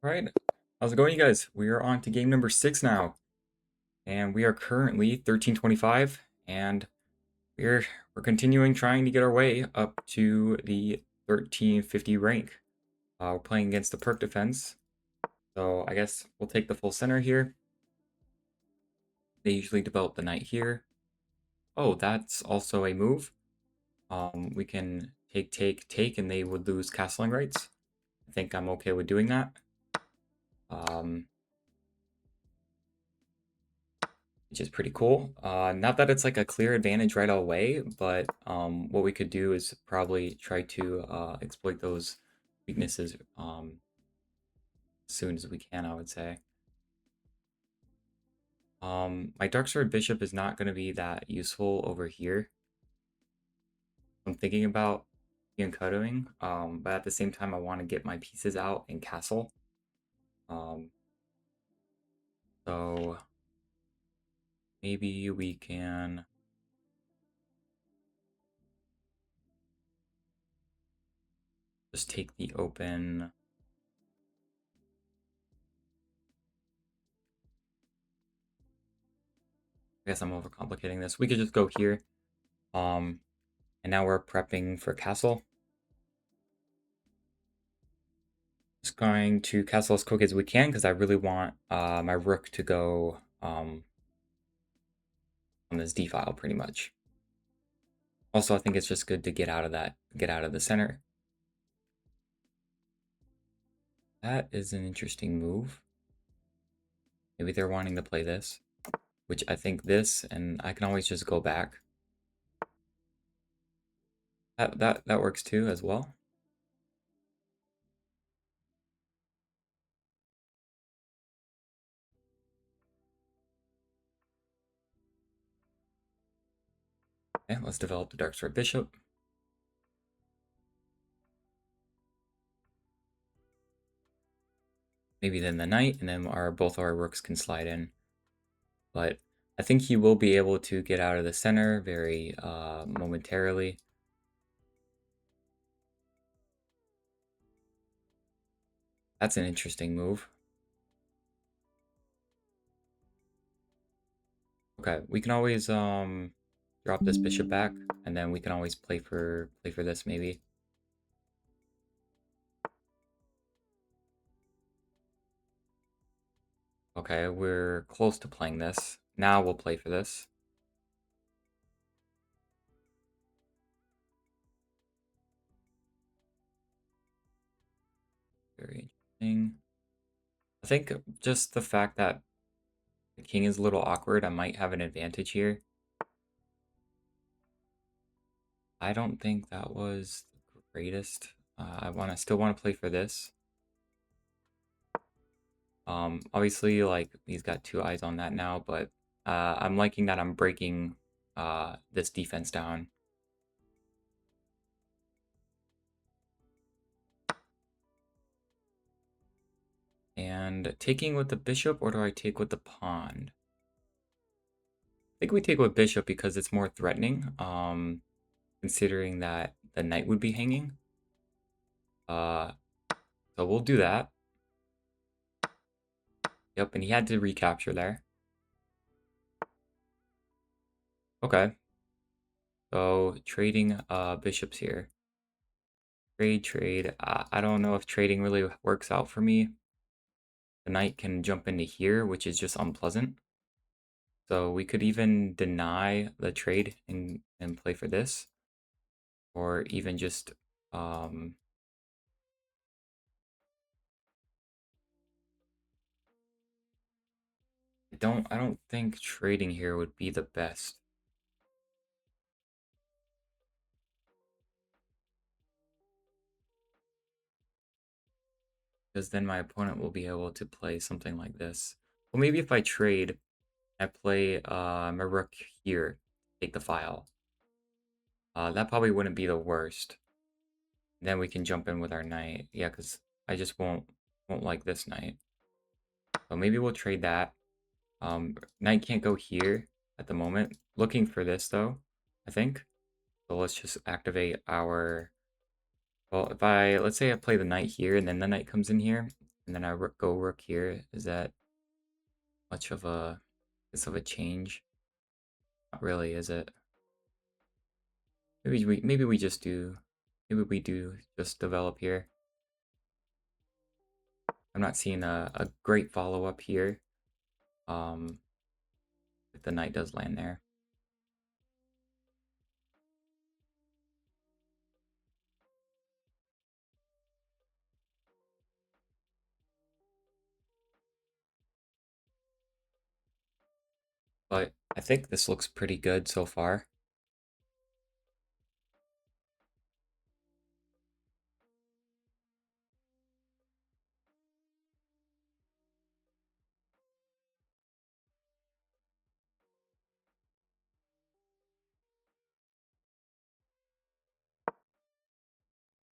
All right, how's it going, you guys? We are on to game number 6 now, and we are currently 1325, and we're we're continuing trying to get our way up to the 1350 rank. We're playing against the perk defense, so I guess we'll take the full center here. They usually develop the knight here. Oh, that's also a move. We can take, and they would lose castling rights. I think I'm okay with doing that. Um, which is pretty cool. Not that it's like a clear advantage right away, but what we could do is probably try to exploit those weaknesses as soon as we can, I would say. My Dark Sword Bishop is not going to be that useful over here. I'm thinking about cutting, but at the same time, I want to get my pieces out in castle. Um, so maybe we can just take the open. I guess I'm overcomplicating this. We could just go here. And now we're prepping for castle. Just going to castle as quick as we can because I really want my rook to go on this d file pretty much. Also, I think it's just good to get out of the center. That is an interesting move. Maybe they're wanting to play this, which I think this, and I can always just go back. That works too as well. Okay, let's develop the Dark Sword Bishop. Maybe then the knight, and then both our rooks can slide in. But I think he will be able to get out of the center very momentarily. That's an interesting move. Okay, we can always drop this bishop back, and then we can always play for this maybe. Okay, we're close to playing this. Now we'll play for this. Very interesting. I think just the fact that the king is a little awkward, I might have an advantage here. I don't think that was the greatest. I still want to play for this. Obviously, like, he's got two eyes on that now, but I'm liking that I'm breaking this defense down. And taking with the bishop, or do I take with the pawn? I think we take with bishop because it's more threatening, considering that the knight would be hanging. So we'll do that. Yep, and he had to recapture there. Okay. So trading bishops here. Trade. I don't know if trading really works out for me. The knight can jump into here, which is just unpleasant. So we could even deny the trade and play for this. Or even just I don't think trading here would be the best. Because then my opponent will be able to play something like this. Well, maybe if I trade, I play my rook here, take the file. That probably wouldn't be the worst. Then we can jump in with our knight. Yeah, because I just won't like this knight. So maybe we'll trade that. Knight can't go here at the moment. Looking for this though, I think. So let's just activate our. Well, let's say I play the knight here, and then the knight comes in here, and then I go rook here. Is that much of a change? Not really, is it? Maybe we just do. Maybe we do just develop here. I'm not seeing a great follow-up here. If the knight does land there. But I think this looks pretty good so far.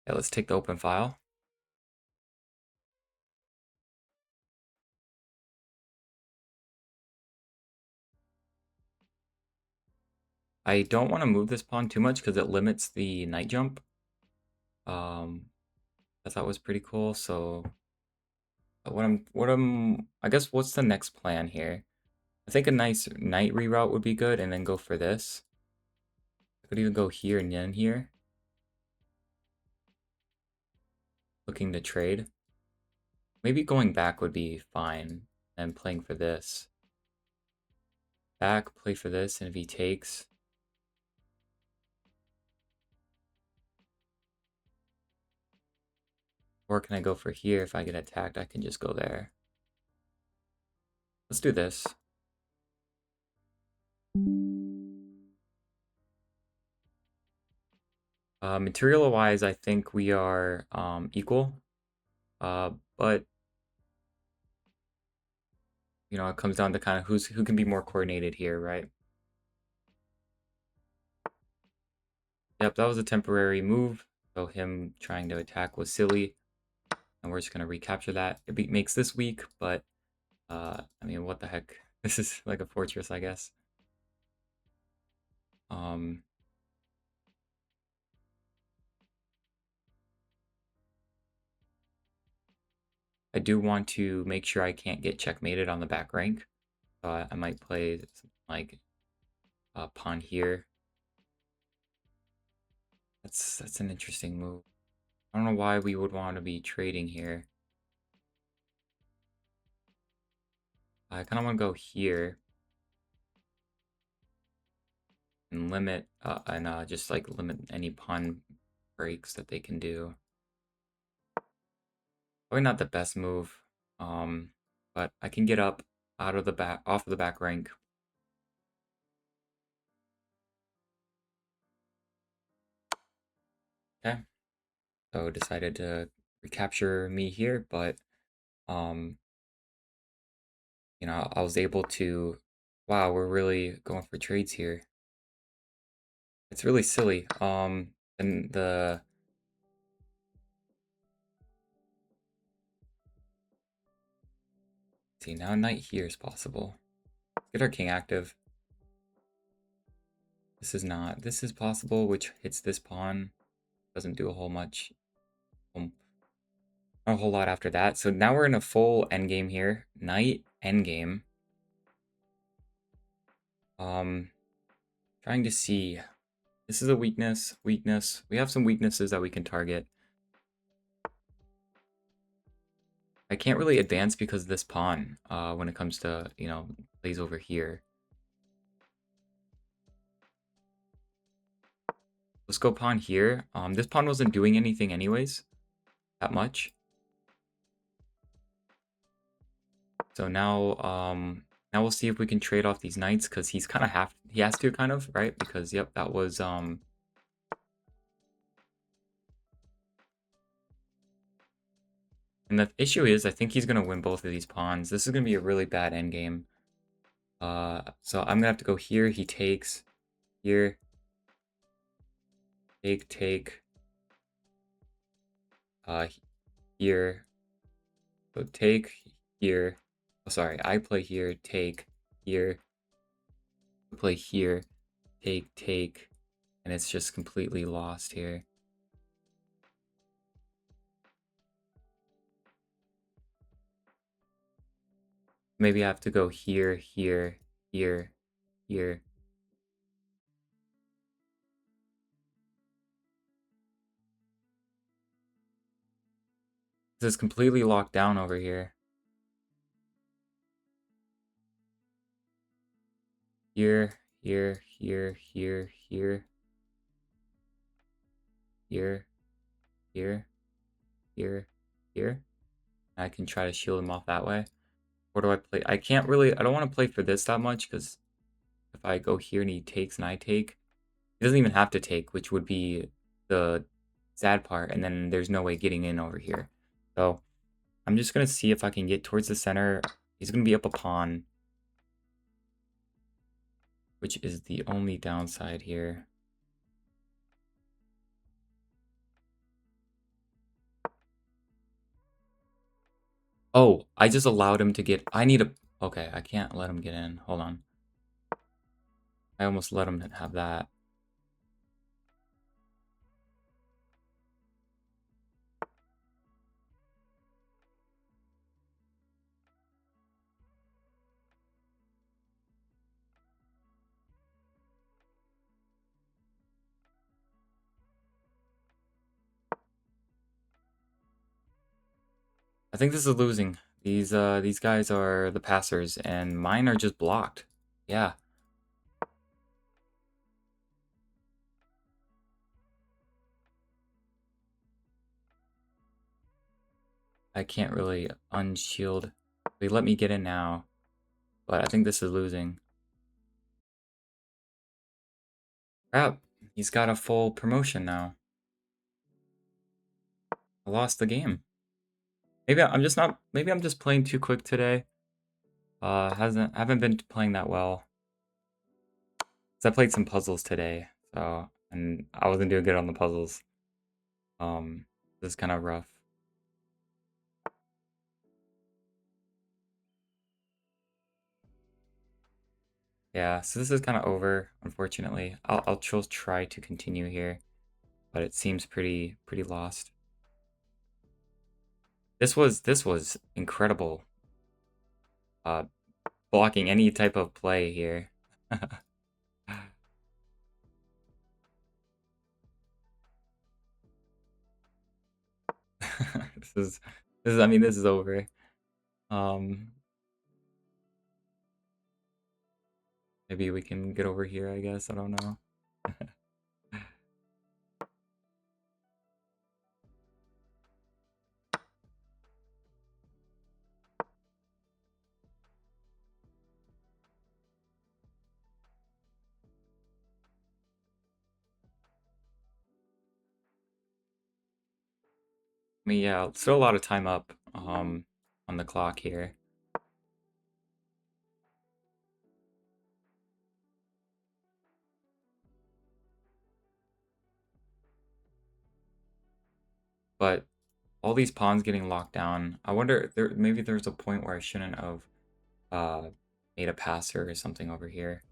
Yeah, let's take the open file. I don't want to move this pawn too much because it limits the knight jump. I thought was pretty cool. So I guess what's the next plan here? I think a nice knight reroute would be good, and then go for this. I could even go here and then here, looking to trade. Maybe going back would be fine, and playing for this. Back, play for this, and if he takes, or can I go for here? If I get attacked, I can just go there. Let's do this. Material-wise, I think we are equal. But you know, it comes down to kind of who can be more coordinated here, right? Yep, that was a temporary move. So him trying to attack was silly, and we're just gonna recapture that. It makes this weak, but I mean, what the heck? This is like a fortress, I guess. Um, I do want to make sure I can't get checkmated on the back rank. So I might play something like pawn here. That's an interesting move. I don't know why we would want to be trading here. I kind of want to go here and limit just like limit any pawn breaks that they can do. Probably not the best move, but I can get up out of the back off of the back rank. Okay, so decided to recapture me here, but um, you know, I was able to. Wow, we're really going for trades here. It's really silly. And the see now knight here is possible. Get our king active. This is not. This is possible, which hits this pawn. Doesn't do a whole much. Not a whole lot after that. So now we're in a full endgame here. Knight endgame. Trying to see. This is a weakness. Weakness. We have some weaknesses that we can target. I can't really advance because of this pawn when it comes to, you know, plays over here. Let's go pawn here. This pawn wasn't doing anything anyways, that much. So now we'll see if we can trade off these knights because he has to kind of, right? Because yep, that was and the issue is I think he's gonna win both of these pawns. This is gonna be a really bad endgame. So I'm gonna have to go here. He takes here. Take. Here. So take here. Oh, sorry. I play here. Take here. Play here. Take. And it's just completely lost here. Maybe I have to go here, here, here, here. This is completely locked down over here. Here, here, here, here, here. Here, here, here, here. I can try to shield him off that way. Or do I play? I can't really, I don't want to play for this that much, because if I go here and he takes and I take, he doesn't even have to take, which would be the sad part, and then there's no way getting in over here. So I'm just going to see if I can get towards the center. He's going to be up a pawn, which is the only downside here. Oh, I just allowed him to get... I need a... Okay, I can't let him get in. Hold on. I almost let him have that. I think this is losing. These guys are the passers, and mine are just blocked. Yeah. I can't really unshield. They let me get in now, but I think this is losing. Crap, he's got a full promotion now. I lost the game. Maybe I'm just not. Maybe I'm just playing too quick today. Haven't been playing that well. I played some puzzles today, and I wasn't doing good on the puzzles. This is kind of rough. Yeah, so this is kind of over, unfortunately. I'll just try to continue here, but it seems pretty lost. This was incredible. Blocking any type of play here. I mean, this is over. Maybe we can get over here, I guess. I don't know. I mean, yeah, still a lot of time up on the clock here. But all these pawns getting locked down. I wonder maybe there's a point where I shouldn't have made a passer or something over here.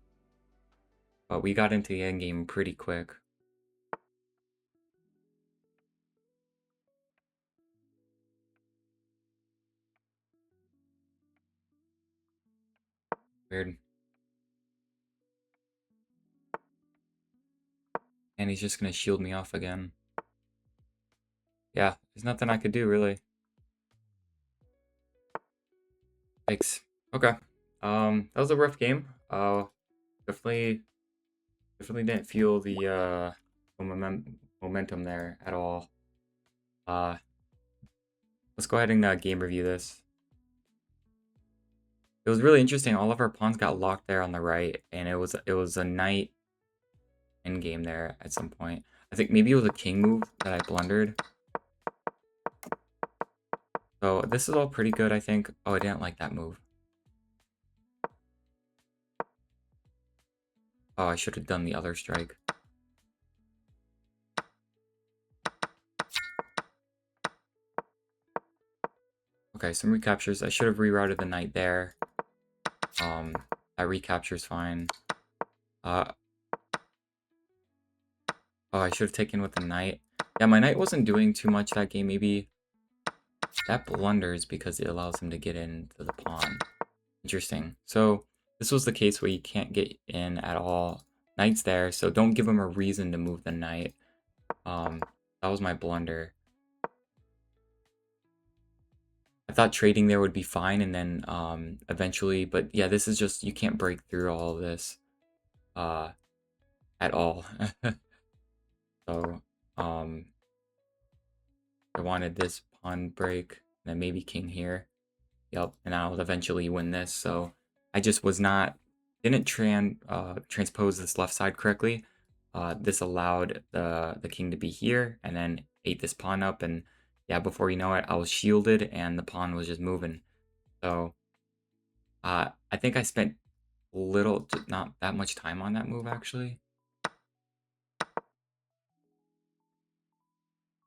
But we got into the end game pretty quick. Weird. And he's just gonna shield me off again. Yeah, there's nothing I could do really. Thanks. Okay. That was a rough game. Definitely didn't feel the momentum there at all. Let's go ahead and game review this. It was really interesting. All of our pawns got locked there on the right, and it was a knight end game there at some point. I think maybe it was a king move that I blundered. So this is all pretty good, I think. Oh, I didn't like that move. Oh, I should have done the other strike. Okay, some recaptures. I should have rerouted the knight there. That recapture's fine. Oh, I should have taken with the knight. Yeah, my knight wasn't doing too much that game. Maybe that blunders because it allows him to get into the pawn. Interesting. So this was the case where you can't get in at all. Knight's there, so don't give him a reason to move the knight. Um, that was my blunder. I thought trading there would be fine, and then eventually, but yeah, this is just you can't break through all of this uh, at all. So I wanted this pawn break, and then maybe king here. Yep, and I'll eventually win this. So I just was not didn't transpose this left side correctly. This allowed the king to be here, and then ate this pawn up, and yeah, before you know it, I was shielded, and the pawn was just moving. So I think I spent not that much time on that move actually.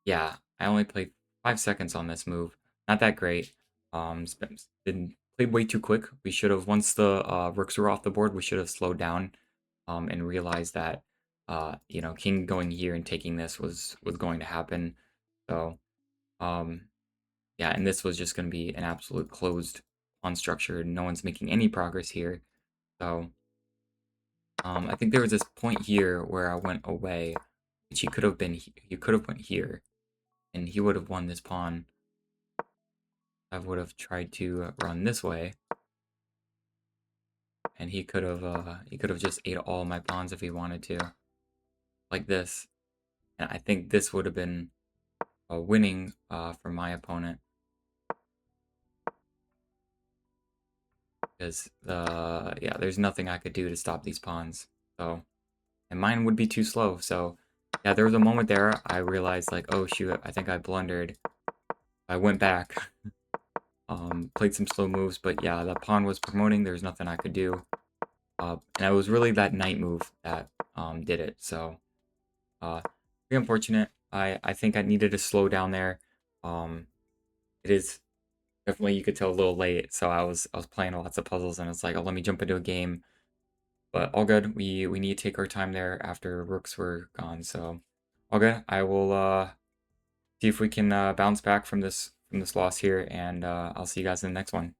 Yeah, I only played 5 seconds on this move. Not that great. Didn't played way too quick. We should have once the rooks were off the board, we should have slowed down and realized that king going here and taking this was going to happen. So um yeah, and this was just going to be an absolute closed pawn structure. No one's making any progress here. So I think there was this point here where I went away, which he could have went here, and he would have won this pawn. I would have tried to run this way, and he could have just ate all my pawns if he wanted to, like this. And I think this would have been a winning for my opponent, because there's nothing I could do to stop these pawns. So, and mine would be too slow. So yeah, there was a moment there I realized like, oh shoot, I think I blundered. I went back, played some slow moves, but yeah, the pawn was promoting. There's nothing I could do. And it was really that knight move that did it. So very unfortunate. I think I needed to slow down there. It is definitely, you could tell, a little late. So I was playing lots of puzzles, and it's like, oh, let me jump into a game. But all good. We need to take our time there after rooks were gone. So all good. I will see if we can bounce back from this loss here, and I'll see you guys in the next one.